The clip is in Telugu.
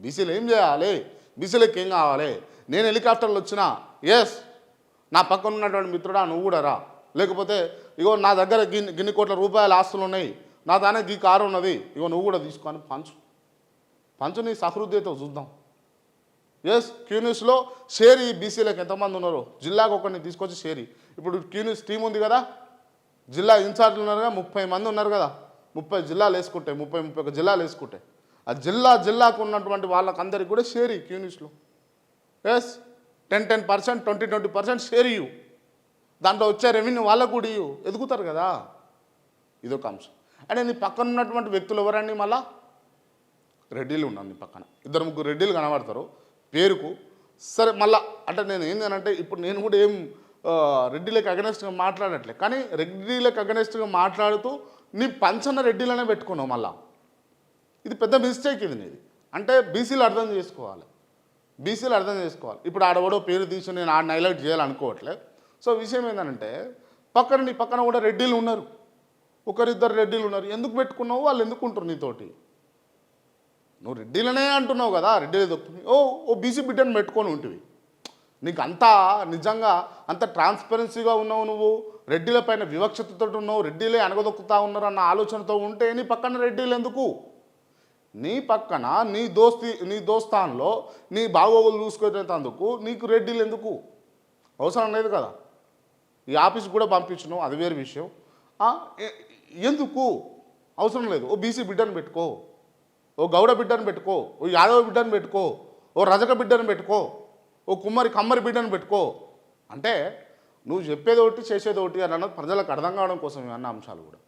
బీసీలు ఏం చేయాలి, బీసీలకు ఏం కావాలి, నేను హెలికాప్టర్లు వచ్చినా ఎస్ నా పక్కన ఉన్నటువంటి మిత్రుడా నువ్వు కూడా రా, లేకపోతే ఇగో నా దగ్గర గిన్ని కోట్ల రూపాయల ఆస్తులు ఉన్నాయి, నా దానే గీ కారు ఉన్నది, ఇగో నువ్వు కూడా తీసుకొని పంచు నీ సహృదయతో చూద్దాం. ఎస్ క్యూన్యూస్లో షేరీ బీసీలకు ఎంతమంది ఉన్నారో జిల్లాకు ఒకరిని తీసుకొచ్చి షేరీ. ఇప్పుడు క్యూన్యూస్ టీం ఉంది కదా, జిల్లా ఇన్ఛార్జ్లు ఉన్నారు కదా, 30 మంది ఉన్నారు కదా, 30 జిల్లాలు వేసుకుంటే 31 జిల్లాలు వేసుకుంటే ఆ జిల్లాకు ఉన్నటువంటి వాళ్ళకందరికీ కూడా షేరీ క్యూన్యూస్లో. ఎస్ 10% 20% షేర్ ఇవ్వు, దాంట్లో వచ్చే రెవెన్యూ వాళ్ళకు కూడా ఇవ్వు, ఎదుగుతారు కదా. ఇదొక అంశం. అంటే నీ పక్కన ఉన్నటువంటి వ్యక్తులు ఎవరండి, మళ్ళా రెడ్డిలు ఉన్నారు నీ పక్కన, 2-3 రెడ్డిలు కనబడతారు పేరుకు. సరే మళ్ళా అంటే నేను ఏంటంటే ఇప్పుడు నేను కూడా ఏం రెడ్డిలకు అగనెస్ట్గా మాట్లాడట్లే, కానీ రెడ్డిలకు అగనెస్ట్గా మాట్లాడుతూ నీ పంచన రెడ్డిలనే పెట్టుకున్నావు మళ్ళా. ఇది పెద్ద మిస్టేక్ ఇది నీది. అంటే బీసీలు అర్థం చేసుకోవాలి. ఇప్పుడు ఆడవడో పేరు తీసి నేను ఆడిని హైలైట్ చేయాలనుకోవట్లే. సో విషయం ఏంటంటే నీ పక్కన కూడా రెడ్డిలు ఉన్నారు, 1-2 రెడ్డిలు ఉన్నారు. ఎందుకు పెట్టుకున్నావు, వాళ్ళు ఎందుకు ఉంటారు నీతోటి? నువ్వు రెడ్డిలనే అంటున్నావు కదా, రెడ్డిలు దొక్కుని ఓ బీసీ బిడ్డను పెట్టుకొని ఉంటుంది. నీకు అంతా నిజంగా అంత ట్రాన్స్పరెన్సీగా ఉన్నావు, నువ్వు రెడ్డిల పైన వివక్షతతో ఉన్నావు, రెడ్డిలే అనగదొక్కుతా ఉన్నారు అన్న ఆలోచనతో ఉంటే నీ పక్కన రెడ్డిలు ఎందుకు? నీ పక్కన నీ దోస్తాన్లో నీ బాగోగులు చూసుకునేందుకు నీకు రెడ్డిలు ఎందుకు? అవసరం లేదు కదా. ఈ ఆఫీస్కి కూడా పంపించను, అది వేరే విషయం. ఎందుకు అవసరం లేదు. ఓ బీసీ బిడ్డను పెట్టుకో, ఓ గౌడ బిడ్డను పెట్టుకో, ఓ యాదవ బిడ్డను పెట్టుకో, ఓ రజక బిడ్డను పెట్టుకో, ఓ కమ్మరి బిడ్డను పెట్టుకో. అంటే నువ్వు చెప్పేది ఒకటి చేసేది ఒకటి అని అన్నది ప్రజలకు అర్థం కావడం కోసం అన్న అంశాలు కూడా.